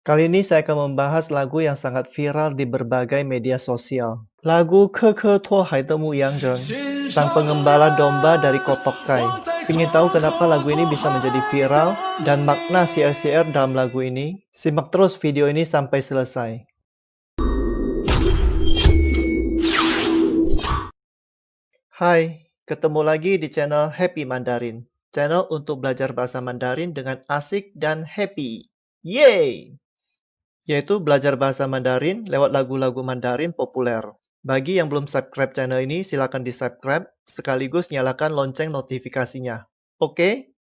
Kali ini saya akan membahas lagu yang sangat viral di berbagai media sosial. Lagu Ke Tuo Hai De Mu Yang Zheng, 欣 Sang 赏 Pengembala 呀，Domba dari Kotok Kai. 我在 Ingin 看 tahu kenapa lagu ini bisa 它 menjadi 的 viral 大 dan makna 美。syair-syair dalam lagu ini? Simak terus video ini sampai selesai. Hai, ketemu lagi di channel Happy Mandarin. Channel untuk belajar bahasa Mandarin dengan asik dan happy. Yeay! Yaitu belajar bahasa Mandarin lewat lagu-lagu Mandarin populer. Bagi yang belum subscribe channel ini, silakan di-subscribe sekaligus nyalakan lonceng notifikasinya. Oke?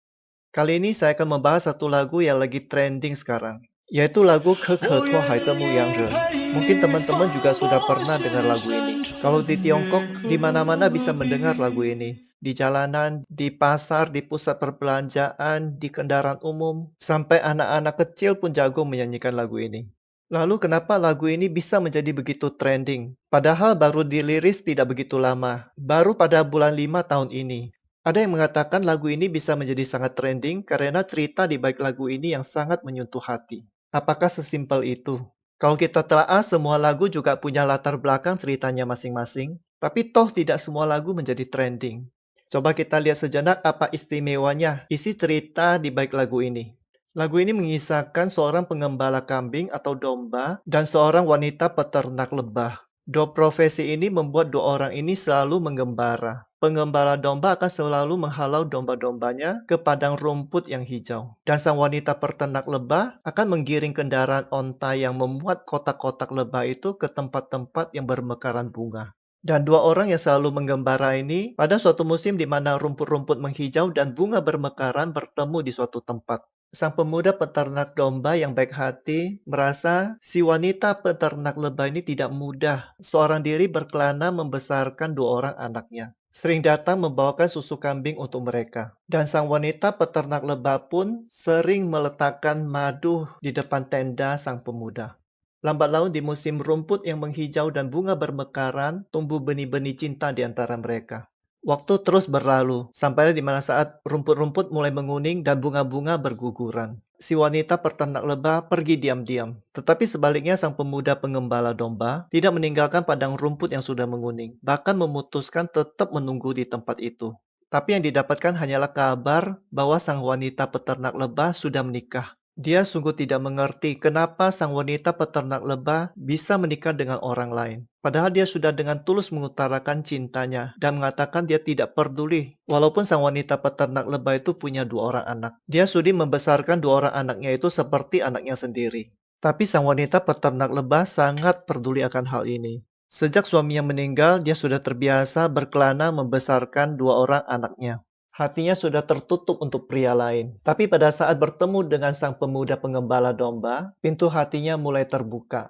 Kali ini saya akan membahas satu lagu yang lagi trending sekarang, yaitu lagu 我 Tuo Hai 愿 De Mu Yang 意 Zheng. 陪 Mungkin 你 teman-teman 放 juga sudah 我 pernah dengar 心 lagu ini. 深 Kalau 处 di 的 Tiongkok, 约 di mana-mana bisa 会 mendengar lagu ini. Di jalanan, di pasar, di pusat perbelanjaan, di kendaraan umum, sampai anak-anak kecil pun jago menyanyikan lagu ini. Lalu kenapa lagu ini bisa menjadi begitu trending? Padahal baru diliris tidak begitu lama, baru pada bulan 5 tahun ini. Ada yang mengatakan lagu ini bisa menjadi sangat trending karena cerita di balik lagu ini yang sangat menyentuh hati. Apakah sesimpel itu? Kalau kita telaah, semua lagu juga punya latar belakang ceritanya masing-masing, tapi toh tidak semua lagu menjadi trending. Coba kita lihat sejenak apa istimewanya isi cerita di balik lagu ini. Lagu ini mengisahkan seorang pengembala kambing atau domba dan seorang wanita peternak lebah. Dua profesi ini membuat dua orang ini selalu menggembala. Pengembala domba akan selalu menghalau domba-dombanya ke padang rumput yang hijau. Dan sang wanita peternak lebah akan menggiring kendaraan onta yang memuat kotak-kotak lebah itu ke tempat-tempat yang bermekaran bunga. Dan dua orang yang selalu menggembala ini, pada suatu musim di mana rumput-rumput menghijau dan bunga bermekaran bertemu di suatu tempat. Sang pemuda peternak domba yang baik hati merasa si wanita peternak lebah ini tidak mudah seorang diri berkelana membesarkan dua orang anaknya. Sering datang membawakan susu kambing untuk mereka. Dan sang wanita peternak lebah pun sering meletakkan madu di depan tenda sang pemuda. Lambat laun di musim rumput yang menghijau dan bunga bermekaran, tumbuh benih-benih cinta di antara mereka. Waktu terus berlalu, sampai di mana saat rumput-rumput mulai menguning dan bunga-bunga berguguran. Si wanita peternak lebah pergi diam-diam. Tetapi sebaliknya sang pemuda pengembala domba tidak meninggalkan padang rumput yang sudah menguning, bahkan memutuskan tetap menunggu di tempat itu. Tapi yang didapatkan hanyalah kabar bahwa sang wanita peternak lebah sudah menikah. Dia sungguh tidak mengerti kenapa sang wanita peternak lebah bisa menikah dengan orang lain. Padahal dia sudah dengan tulus mengutarakan cintanya dan mengatakan dia tidak peduli. Walaupun sang wanita peternak lebah itu punya dua orang anak. Dia sudi membesarkan dua orang anaknya itu seperti anaknya sendiri. Tapi sang wanita peternak lebah sangat peduli akan hal ini. Sejak suaminya meninggal, dia sudah terbiasa berkelana membesarkan dua orang anaknya. Hatinya sudah tertutup untuk pria lain. Tapi pada saat bertemu dengan sang pemuda pengembala domba, pintu hatinya mulai terbuka.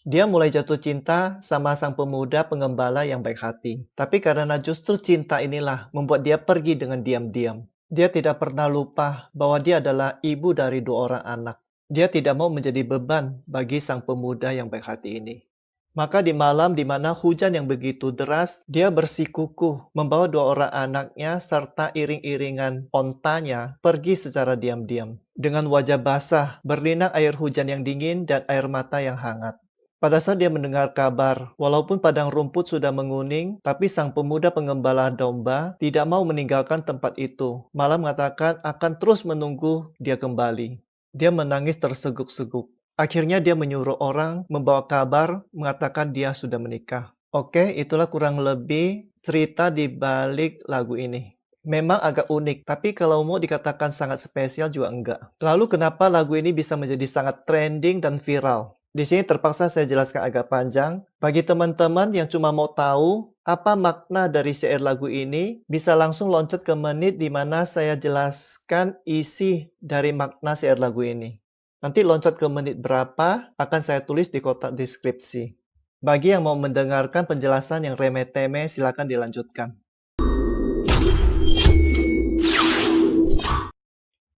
Dia mulai jatuh cinta sama sang pemuda pengembala yang baik hati. Tapi karena justru cinta inilah membuat dia pergi dengan diam-diam. Dia tidak pernah lupa bahwa dia adalah ibu dari dua orang anak. Dia tidak mau menjadi beban bagi sang pemuda yang baik hati ini. Maka di malam di mana hujan yang begitu deras, dia bersikukuh membawa dua orang anaknya serta iring-iringan ontanya pergi secara diam-diam. Dengan wajah basah, berlinang air hujan yang dingin dan air mata yang hangat. Pada saat dia mendengar kabar, walaupun padang rumput sudah menguning, tapi sang pemuda pengembala domba tidak mau meninggalkan tempat itu. Malah mengatakan akan terus menunggu dia kembali. Dia menangis terseguk-seguk. Akhirnya dia menyuruh orang membawa kabar mengatakan dia sudah menikah. Oke, itulah kurang lebih cerita di balik lagu ini. Memang agak unik, tapi kalau mau dikatakan sangat spesial juga enggak. Lalu kenapa lagu ini bisa menjadi sangat trending dan viral? Di sini terpaksa saya jelaskan agak panjang. Bagi teman-teman yang cuma mau tahu apa makna dari syair lagu ini, bisa langsung loncat ke menit di mana saya jelaskan isi dari makna syair lagu ini. Nanti loncat ke menit berapa akan saya tulis di kotak deskripsi. Bagi yang mau mendengarkan penjelasan yang remeh-temeh, silakan dilanjutkan.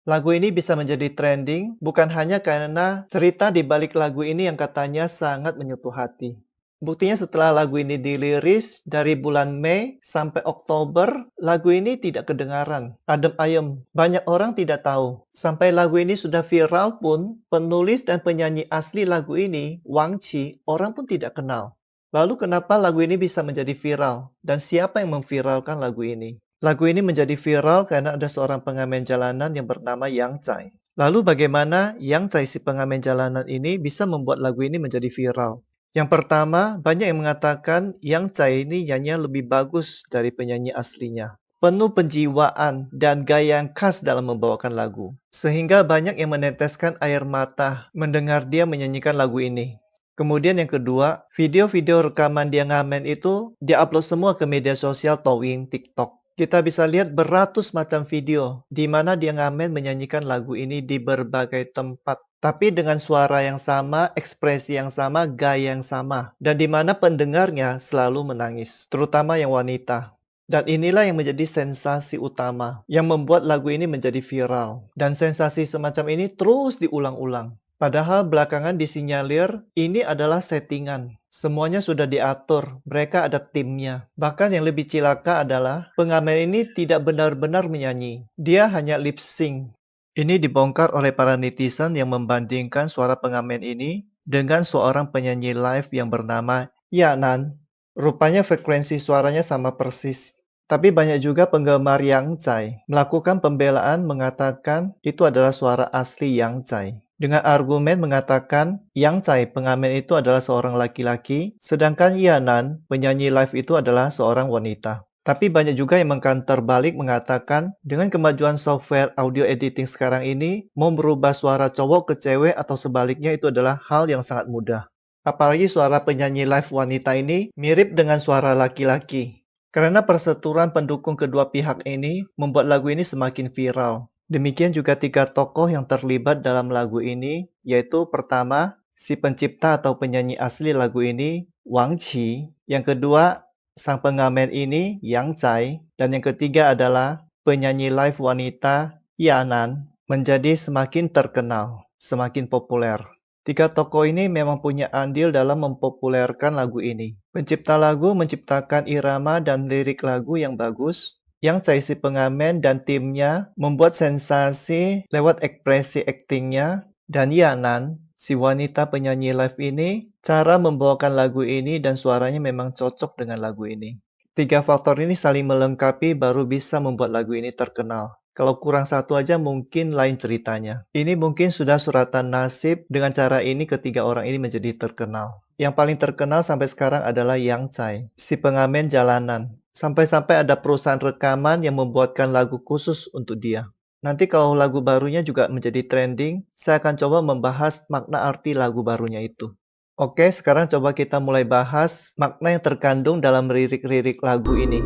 Lagu ini bisa menjadi trending bukan hanya karena cerita di balik lagu ini yang katanya sangat menyentuh hati. Buktinya setelah lagu ini dirilis dari bulan Mei sampai Oktober, lagu ini tidak kedengaran, adem ayem. Banyak orang tidak tahu. Sampai lagu ini sudah viral pun, penulis dan penyanyi asli lagu ini, Wang Qi, orang pun tidak kenal. Lalu kenapa lagu ini bisa menjadi viral? Dan siapa yang memviralkan lagu ini? Lagu ini menjadi viral karena ada seorang pengamen jalanan yang bernama Yang Chai. Lalu bagaimana Yang Chai si pengamen jalanan ini bisa membuat lagu ini menjadi viral? Yang pertama, banyak yang mengatakan Yang Chai ini nyanyinya lebih bagus dari penyanyi aslinya. Penuh penjiwaan dan gaya yang khas dalam membawakan lagu. Sehingga banyak yang meneteskan air mata mendengar dia menyanyikan lagu ini. Kemudian yang kedua, video-video rekaman dia ngamen itu dia-upload semua ke media sosial Douyin, TikTok. Kita bisa lihat beratus macam video di mana dia ngamen menyanyikan lagu ini di berbagai tempat. Tapi dengan suara yang sama, ekspresi yang sama, gaya yang sama. Dan di mana pendengarnya selalu menangis, terutama yang wanita. Dan inilah yang menjadi sensasi utama, yang membuat lagu ini menjadi viral. Dan sensasi semacam ini terus diulang-ulang. Padahal belakangan disinyalir ini adalah settingan. Semuanya sudah diatur, mereka ada timnya. Bahkan yang lebih cilaka adalah pengamen ini tidak benar-benar menyanyi. Dia hanya lip sync. Ini dibongkar oleh para netizen yang membandingkan suara pengamen ini dengan seorang penyanyi live yang bernama Yanan. Rupanya frekuensi suaranya sama persis. Tapi banyak juga penggemar Yang Chai melakukan pembelaan mengatakan itu adalah suara asli Yang Chai. Dengan argumen mengatakan Yang Chai pengamen itu adalah seorang laki-laki, sedangkan Yanan penyanyi live itu adalah seorang wanita. Tapi banyak juga yang mengkantar balik mengatakan dengan kemajuan software audio editing sekarang ini, mau merubah suara cowok ke cewek atau sebaliknya itu adalah hal yang sangat mudah. Apalagi suara penyanyi live wanita ini mirip dengan suara laki-laki. Karena persetujuan pendukung kedua pihak ini membuat lagu ini semakin viral. Demikian juga 3 tokoh yang terlibat dalam lagu ini, yaitu pertama, si pencipta atau penyanyi asli lagu ini, Wang Qi. Yang kedua, sang pengamen ini, Yang Chai. Dan yang ketiga adalah penyanyi live wanita, Yanan, menjadi semakin terkenal, semakin populer. 3 tokoh ini memang punya andil dalam mempopulerkan lagu ini. Pencipta lagu menciptakan irama dan lirik lagu yang bagus. Yang Chai si pengamen dan timnya membuat sensasi lewat ekspresi aktingnya. Dan Yanan, si wanita penyanyi live ini, cara membawakan lagu ini dan suaranya memang cocok dengan lagu ini. 3 faktor ini saling melengkapi baru bisa membuat lagu ini terkenal. Kalau kurang satu aja mungkin lain ceritanya. Ini mungkin sudah suratan nasib, dengan cara ini ketiga orang ini menjadi terkenal. Yang paling terkenal sampai sekarang adalah Yang Chai, si pengamen jalanan. Sampai-sampai ada perusahaan rekaman yang membuatkan lagu khusus untuk dia. Nanti kalau lagu barunya juga menjadi trending, saya akan coba membahas makna arti lagu barunya itu. Oke, sekarang coba kita mulai bahas makna yang terkandung dalam lirik-lirik lagu ini.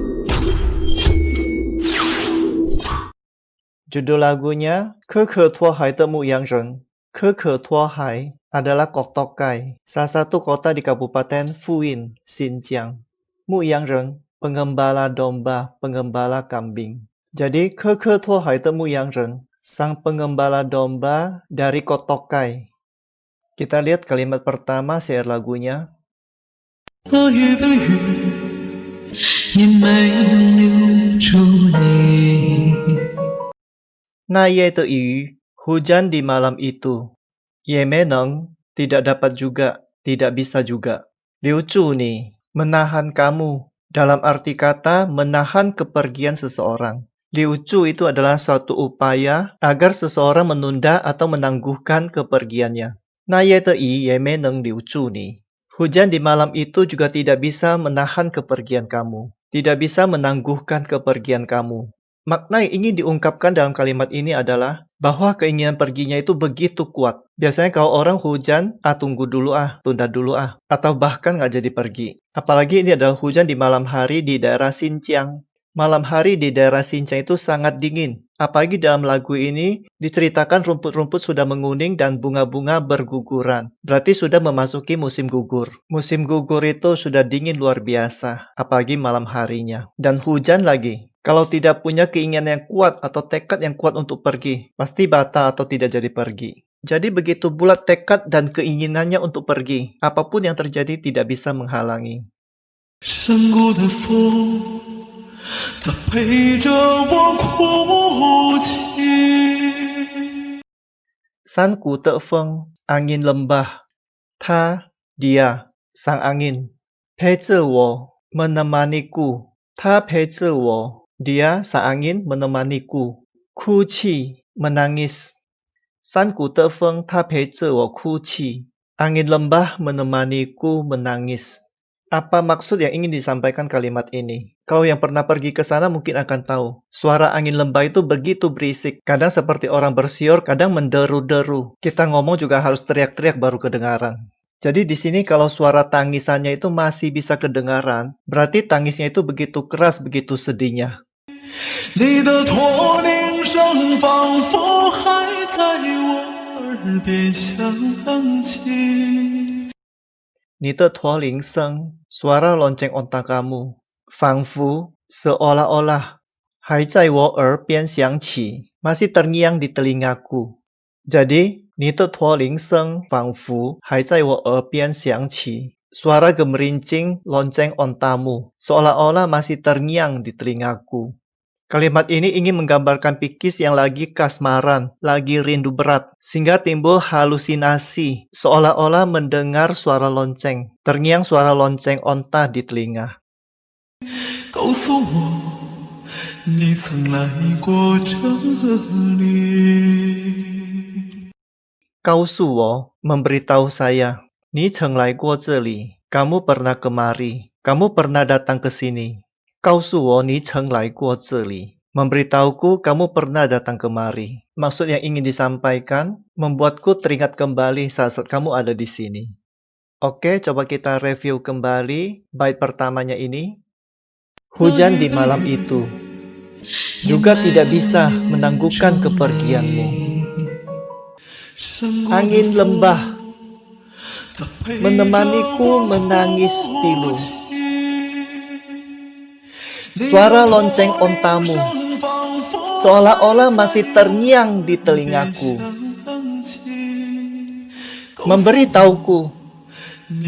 Judul lagunya Ke Tuo Hai de Mu Yang Reng. Ke Tuo Hai adalah Koktokai, salah satu kota di Kabupaten Fuyin, Xinjiang. Mu Yang Reng, pengembala domba, pengembala kambing. Jadi Ke Tuo Hai de Mu Yang Reng, sang pengembala domba dari Koktokai. Kita lihat kalimat pertama share lagunya. 多余的雨也没能留住你。 Naye de yu, hujan di malam itu. Ye meneng, tidak dapat juga, tidak bisa juga. Liu Chu ni, menahan kamu. Dalam arti kata, menahan kepergian seseorang. Liu Chu itu adalah suatu upaya agar seseorang menunda atau menangguhkan kepergiannya. Naye de yu, ye meneng liu chu ni. Hujan di malam itu juga tidak bisa menahan kepergian kamu. Tidak bisa menangguhkan kepergian kamu. Makna yang ingin diungkapkan dalam kalimat ini adalah bahwa keinginan perginya itu begitu kuat. Biasanya kalau orang hujan, tunggu dulu tunda dulu atau bahkan nggak jadi pergi. Apalagi ini adalah hujan di malam hari di daerah Xinjiang. Malam hari di daerah Xinjiang itu sangat dingin. Apalagi dalam lagu ini diceritakan rumput-rumput sudah menguning dan bunga-bunga berguguran. Berarti sudah memasuki musim gugur. Musim gugur itu sudah dingin luar biasa, apalagi malam harinya. Dan hujan lagi. Kalau tidak punya keinginan yang kuat atau tekad yang kuat untuk pergi, pasti batal atau tidak jadi pergi. Jadi begitu bulat tekad dan keinginannya untuk pergi. Apapun yang terjadi tidak bisa menghalangi. 山谷的风，它陪着我哭泣。 Sanku Tefeng, angin lembah. Dia, sang angin. Peizi wo, menemaniku. Peizi wo, dia, sang angin, menemaniku. Kuqi, menangis. Sanku Tefeng, peizi wo kuqi. Angin lembah menemaniku menangis. Apa maksud yang ingin disampaikan kalimat ini? Kau yang pernah pergi ke sana mungkin akan tahu. Suara angin lembah itu begitu berisik. Kadang seperti orang bersiul, kadang menderu-deru. Kita ngomong juga harus teriak-teriak baru kedengaran. Jadi di sini kalau suara tangisannya itu masih bisa kedengaran, berarti tangisnya itu begitu keras, begitu sedihnya. 你的驼铃声仿佛还在我耳边响起。 Nite Tuoling Seng, suara lonceng onta kamu. Fangfu, seolah-olah. Hai zai wo er bian xiang qi, masih terngiang di telingaku. Jadi, Nite Tuoling Seng, fangfu, hai zai wo er bian xiang qi. Suara gemerincing lonceng ontamu, seolah-olah masih terngiang di telingaku. Kalimat ini ingin menggambarkan Pikis yang lagi kasmaran, lagi rindu berat, sehingga timbul halusinasi, seolah-olah mendengar suara lonceng, terngiang suara lonceng onta di telinga. 告诉我，你曾来过这里。 Kausuwo, memberitahu saya, Ni Cheng Lai Guo Zeli, kamu pernah kemari, kamu pernah datang ke sini. Kausuwo Ni Cheng Lai Guo Zeli. Memberitahuku kamu pernah datang kemari. Maksud yang ingin disampaikan, membuatku teringat kembali saat kamu ada di sini. Oke, coba kita review kembali bait pertamanya ini. Hujan di malam itu juga tidak bisa menangguhkan kepergianmu. Angin lembah menemaniku menangis pilu. Suara lonceng ontamu seolah-olah masih terngiang di telingaku, memberitahuku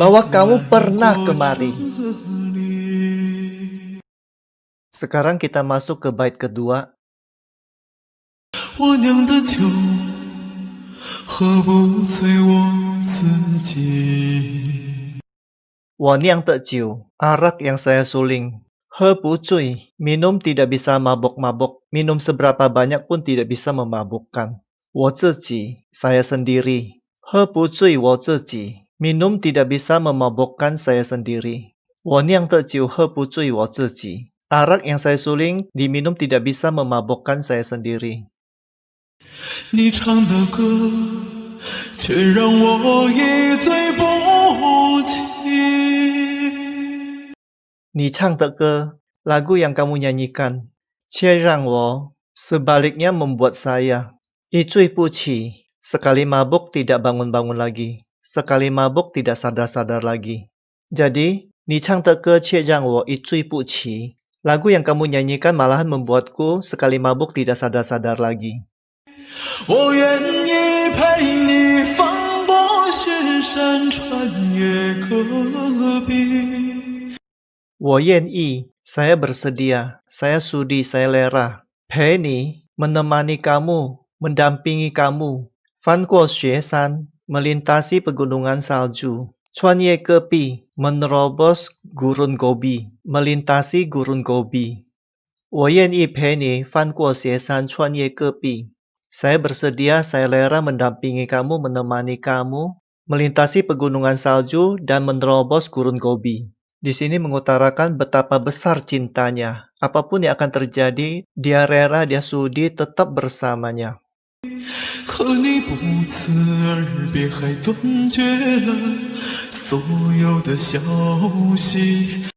bahwa kamu pernah kemari. Sekarang kita masuk ke bait kedua. 我酿的酒，喝不醉我自己。 Woniang tejiu, arak yang saya suling. He pucuy, minum tidak bisa mabok-mabok. Minum seberapa banyak pun tidak bisa memabukkan. Wo ziji, saya sendiri. He pucuy wo ziji, minum tidak bisa memabukkan saya sendiri. Woniang tejiu he pucuy wo ziji. Arak yang saya suling diminum tidak bisa memabukkan saya sendiri. 你唱的歌，却让我一醉不起。 Ni Chang Teke, lagu yang kamu nyanyikan. Cie Rang Wo, sebaliknya membuat saya. Icui Puci, sekali mabuk tidak bangun-bangun lagi. Sekali mabuk tidak sadar-sadar lagi. Jadi, Ni Chang Teke Cie Rang Wo Icui Puci, lagu yang kamu nyanyikan malahan membuatku sekali mabuk tidak sadar-sadar lagi. 我愿意陪你翻过雪山，穿越戈壁。 Wo Yen Yi, saya bersedia, saya sudi, saya lera. Penny, menemani kamu, mendampingi kamu. Fan Guo Xue San, melintasi pegunungan salju. Chuan Ye Gebi, menerobos gurun Gobi, melintasi gurun Gobi. Wo Yen Yi Penny, Fan Guo Xue San, Chuan Ye Gebi. Saya bersedia, saya lera mendampingi kamu, menemani kamu, melintasi pegunungan salju dan menerobos gurun Gobi. Di sini mengutarakan betapa besar cintanya. Apapun yang akan terjadi, dia rela, dia sudi tetap bersamanya. 可你不辞而别，还断绝了所有的消息。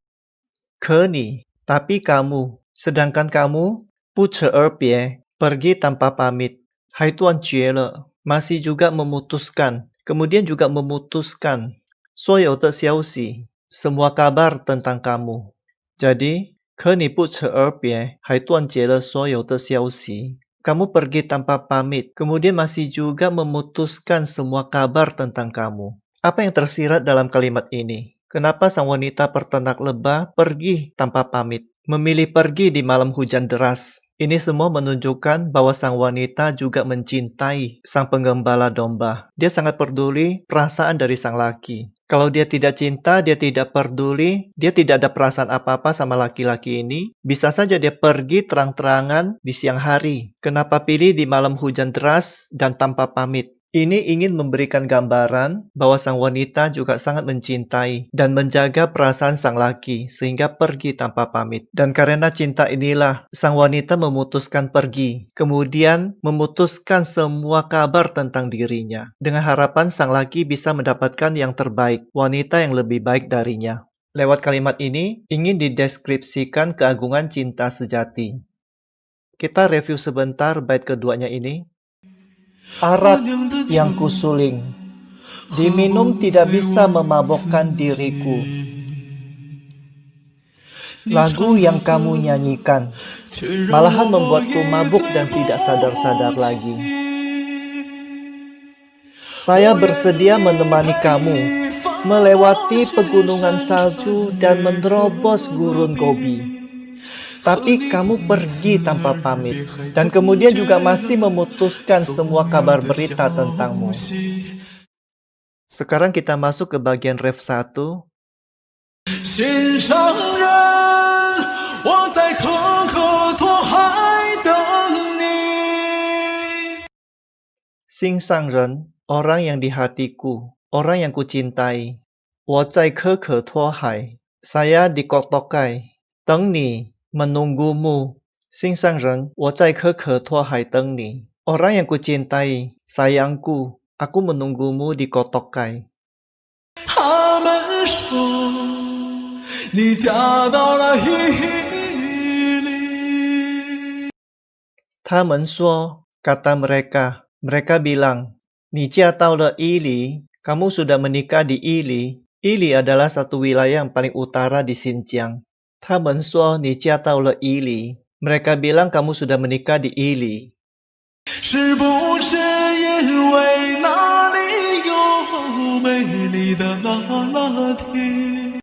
Keni, tapi kamu, sedangkan kamu, puce erbie, pergi tanpa pamit. Hai tuan Jue masih juga memutuskan, kemudian juga memutuskan. Soyo de xiaoxi, semua kabar tentang kamu. Jadi, Keni puce erbie, hai tuan Jue soyo de xiaoxi. Kamu pergi tanpa pamit, kemudian masih juga memutuskan semua kabar tentang kamu. Apa yang tersirat dalam kalimat ini? Kenapa sang wanita peternak lebah pergi tanpa pamit? Memilih pergi di malam hujan deras. Ini semua menunjukkan bahwa sang wanita juga mencintai sang penggembala domba. Dia sangat peduli perasaan dari sang laki. Kalau dia tidak cinta, dia tidak peduli, dia tidak ada perasaan apa-apa sama laki-laki ini, bisa saja dia pergi terang-terangan di siang hari. Kenapa pilih di malam hujan deras dan tanpa pamit? Ini ingin memberikan gambaran bahwa sang wanita juga sangat mencintai dan menjaga perasaan sang laki sehingga pergi tanpa pamit. Dan karena cinta inilah sang wanita memutuskan pergi, kemudian memutuskan semua kabar tentang dirinya dengan harapan sang laki bisa mendapatkan yang terbaik, wanita yang lebih baik darinya. Lewat kalimat ini ingin dideskripsikan keagungan cinta sejati. Kita review sebentar bait keduanya ini. Arak yang kusuling, diminum tidak bisa memabokkan diriku. Lagu yang kamu nyanyikan malahan membuatku mabuk dan tidak sadar-sadar lagi. Saya bersedia menemani kamu melewati pegunungan salju dan menerobos gurun Gobi. Tapi kamu pergi tanpa pamit, dan kemudian juga masih memutuskan semua kabar berita tentangmu. Sekarang kita masuk ke bagian ref 1. 心上人，我在可可托海等你。 Sing sang ren, orang yang di hatiku, orang yang kucintai. 我在可可托海, saya di Kotokai. 等你, menunggumu. Sing sang ren, 我在可可托海等你. Orang yang kucintai, sayangku, aku menunggumu di Kotokai. 他们说你嫁到了伊犁。 他们说, kata mereka, mereka bilang, 你嫁到了伊犁, kamu sudah menikah di Ili. Ili adalah satu wilayah yang paling utara di Xinjiang. 他们说你嫁到了伊犁. Mereka bilang kamu sudah menikah di Ili. 是不是因为那里有美丽的那拉提？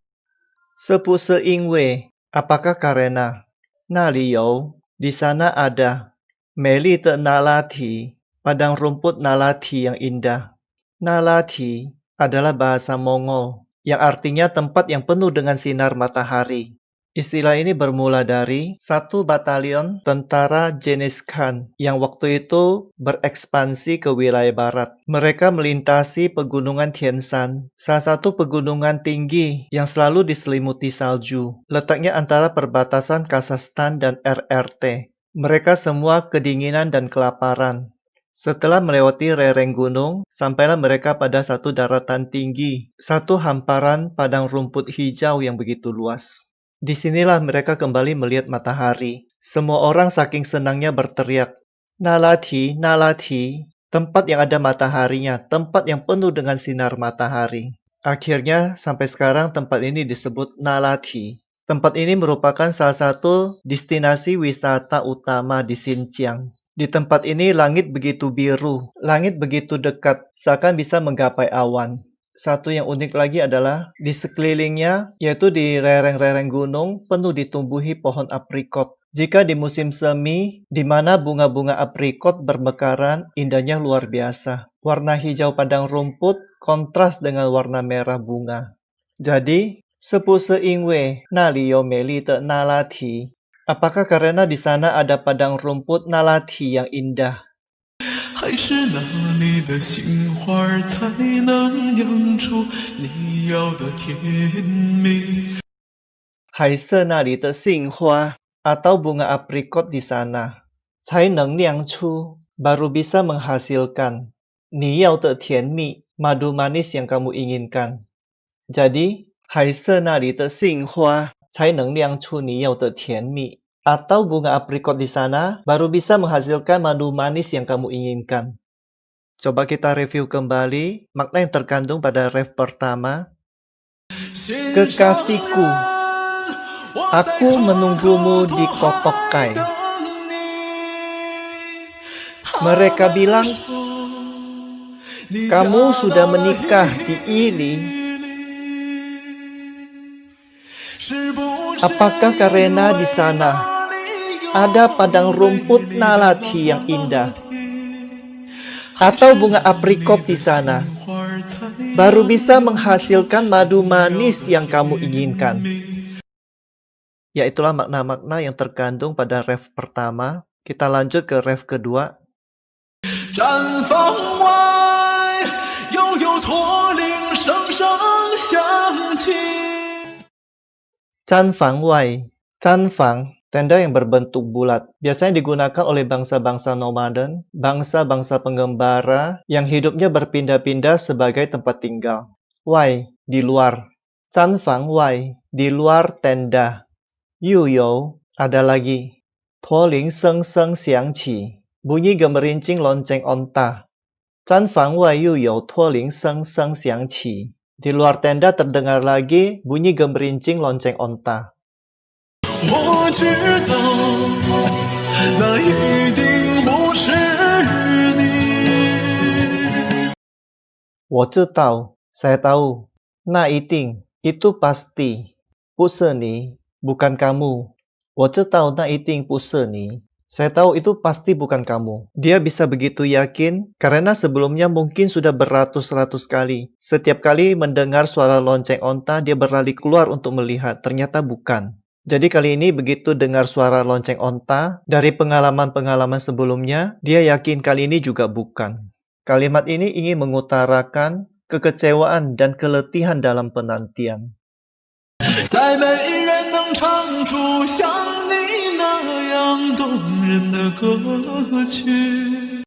Sepuse ingwe, apakah karena? 那里有, di sana ada. Meli te nalati, padang rumput nalati yang indah. Nalati adalah bahasa Mongol, yang artinya tempat yang penuh dengan sinar matahari. Istilah ini bermula dari satu batalion tentara Genghis Khan yang waktu itu berekspansi ke wilayah barat. Mereka melintasi pegunungan Tian Shan, salah satu pegunungan tinggi yang selalu diselimuti salju. Letaknya antara perbatasan Kazakhstan dan RRT. Mereka semua kedinginan dan kelaparan. Setelah melewati lereng gunung, sampailah mereka pada satu daratan tinggi, satu hamparan padang rumput hijau yang begitu luas. Disinilah mereka kembali melihat matahari. Semua orang saking senangnya berteriak, Nalati, Nalati, tempat yang ada mataharinya, tempat yang penuh dengan sinar matahari. Akhirnya, sampai sekarang tempat ini disebut Nalati. Tempat ini merupakan salah satu destinasi wisata utama di Xinjiang. Di tempat ini langit begitu biru, langit begitu dekat, seakan bisa menggapai awan. Satu yang unik lagi adalah di sekelilingnya, yaitu di lereng-lereng gunung penuh ditumbuhi pohon aprikot. Jika di musim semi, di mana bunga-bunga aprikot bermekaran, indahnya luar biasa. Warna hijau padang rumput kontras dengan warna merah bunga. Jadi, sepuse ingwe naliyo meli te nalati. Apakah karena di sana ada padang rumput nalati yang indah? 还是那里的杏花才能酿出你要的甜蜜？ Hai se nali te xinghua, atau bunga aprikot di sana. Cai neng liang chu, baru bisa menghasilkan. Ni yao te tian mi, madu manis yang kamu inginkan. Jadi, hai se nali te xinghua, cai neng liang chu ni yao te tian mi. Atau bunga aprikot di sana baru bisa menghasilkan madu manis yang kamu inginkan. Coba kita review kembali makna yang terkandung pada ref pertama. Kekasihku, aku menunggumu di Kotokai. Mereka bilang, 你家 kamu sudah 的 menikah di 伊 Ili. 犁，是不是 Apakah 因 karena 为 di sana 那里有 ada padang 美 rumput 丽的 nalati yang 马 indah? 蹄，还 Atau 是 bunga 你 aprikot di 的心 sana 花才 baru 让 bisa 忧愁 menghasilkan madu 萦绕 manis 的 yang kamu 甜 inginkan? 蜜？ Ya, itulah makna-makna yang terkandung pada ref pertama. Kita lanjut ke ref kedua. 毡房外，悠悠驼铃声声响起。 Chan Fang Wai. Chan Fang, tenda yang berbentuk bulat. Biasanya digunakan oleh bangsa-bangsa nomaden, bangsa-bangsa pengembara yang hidupnya berpindah-pindah sebagai tempat tinggal. Wai, di luar. Chan Fang Wai, di luar tenda. Yu You, ada lagi. Tuoling Seng Seng Xiang Qi, bunyi gemerincing lonceng onta. Chan Fang Wai Yu You Tuoling Seng Seng Xiang Qi. Di luar tenda terdengar lagi bunyi gemerincing lonceng onta. 我知道，那一定不是你。 Saya tahu. Na iting, itu pasti. Puseni, bukan kamu. Na iting puseni. Saya tahu itu pasti bukan kamu. Dia bisa begitu yakin karena sebelumnya mungkin sudah beratus-ratus kali. Setiap kali mendengar suara lonceng onta, dia berlari keluar untuk melihat. Ternyata bukan. Jadi kali ini begitu dengar suara lonceng onta, dari pengalaman-pengalaman sebelumnya, dia yakin kali ini juga bukan. Kalimat ini ingin mengutarakan kekecewaan dan keletihan dalam penantian. 再没人能唱出像你那样动人的歌曲。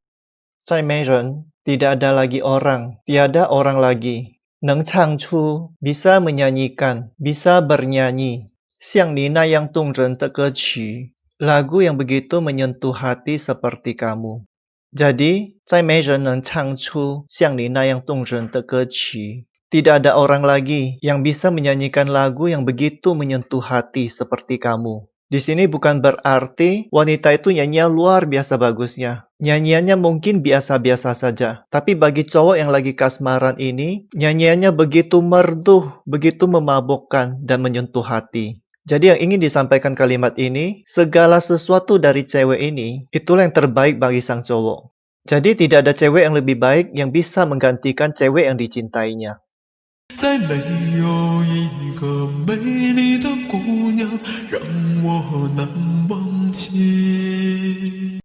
Cai Meiren, tidak ada lagi orang, tiada orang lagi. Neng Changchu, bisa menyanyikan, bisa bernyanyi. Xiang Nina yang tungren tekeqi, lagu yang begitu menyentuh hati seperti kamu. Jadi, Cai Meiren neng Changchu, Xiang Nina yang tungren tekeqi. Tidak ada orang lagi yang bisa menyanyikan lagu yang begitu menyentuh hati seperti kamu. Di sini bukan berarti wanita itu nyanyinya luar biasa bagusnya. Nyanyiannya mungkin biasa-biasa saja. Tapi bagi cowok yang lagi kasmaran ini, nyanyiannya begitu merdu, begitu memabokkan dan menyentuh hati. Jadi yang ingin disampaikan kalimat ini, segala sesuatu dari cewek ini, itulah yang terbaik bagi sang cowok. Jadi tidak ada cewek yang lebih baik yang bisa menggantikan cewek yang dicintainya. 再没有一个美丽的姑娘让我难忘记。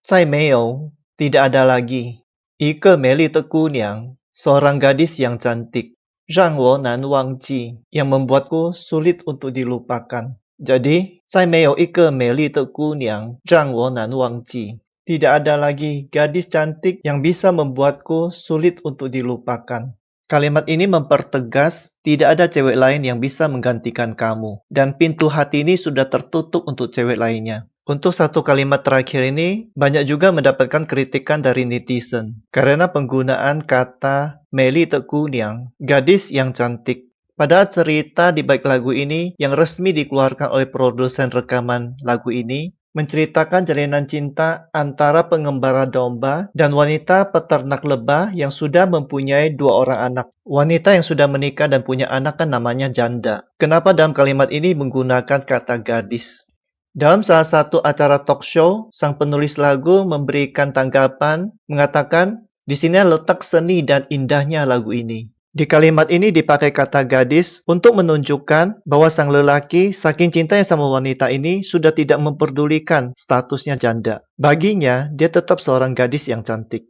Cai Meo, tidak ada lagi. Ike Meli Tekuniang, seorang gadis yang cantik. Rang wo nan wang ji, yang membuatku sulit untuk dilupakan. Jadi, Cai Meo Ike Meli Tekuniang, Rang wo nan wang ji. Tidak ada lagi gadis cantik yang bisa membuatku sulit untuk dilupakan. Kalimat ini mempertegas tidak ada cewek lain yang bisa menggantikan kamu. Dan pintu hati ini sudah tertutup untuk cewek lainnya. Untuk satu kalimat terakhir ini, banyak juga mendapatkan kritikan dari netizen. Karena penggunaan kata Meli Tekuniang, gadis yang cantik. Padahal cerita di balik lagu ini yang resmi dikeluarkan oleh produsen rekaman lagu ini, menceritakan jalinan cinta antara pengembara domba dan wanita peternak lebah yang sudah mempunyai 2 orang anak. Wanita yang sudah menikah dan punya anak kan namanya janda. Kenapa dalam kalimat ini menggunakan kata gadis? Dalam salah satu acara talk show, sang penulis lagu memberikan tanggapan, mengatakan, di sini letak seni dan indahnya lagu ini. Di kalimat ini dipakai kata gadis untuk menunjukkan bahwa sang lelaki saking cintanya sama wanita ini sudah tidak memperdulikan statusnya janda. Baginya, dia tetap seorang gadis yang cantik.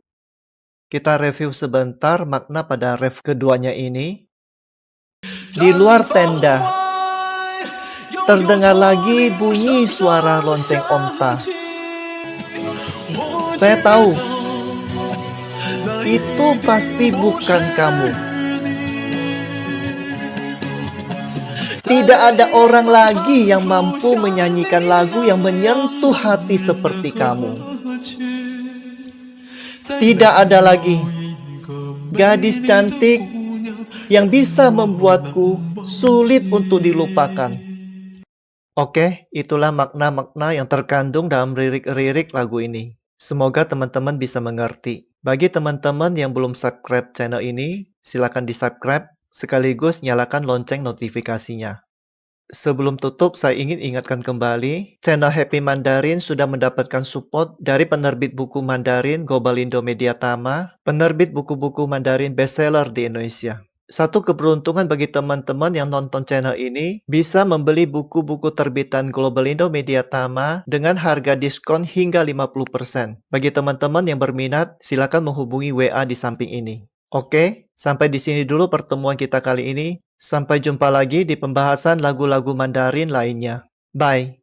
Kita review sebentar makna pada ref keduanya ini. Di luar tenda, terdengar lagi bunyi suara lonceng onta. Saya tahu, itu pasti bukan kamu. Tidak ada orang lagi yang mampu menyanyikan lagu yang menyentuh hati seperti kamu. Tidak ada lagi gadis cantik yang bisa membuatku sulit untuk dilupakan. Oke, itulah makna-makna yang terkandung dalam lirik-lirik lagu ini. Semoga teman-teman bisa mengerti. Bagi teman-teman yang belum subscribe channel ini, silakan di-subscribe sekaligus nyalakan lonceng notifikasinya. Sebelum tutup, saya ingin ingatkan kembali, channel Happy Mandarin sudah mendapatkan support dari penerbit buku Mandarin Gobalindo Media Tama, penerbit buku-buku Mandarin bestseller di Indonesia. Satu keberuntungan bagi teman-teman yang nonton channel ini bisa membeli buku-buku terbitan Globalindo Media Tama dengan harga diskon hingga 50%. Bagi teman-teman yang berminat, silakan menghubungi WA di samping ini. Oke, sampai di sini dulu pertemuan kita kali ini. Sampai jumpa lagi di pembahasan lagu-lagu Mandarin lainnya. Bye.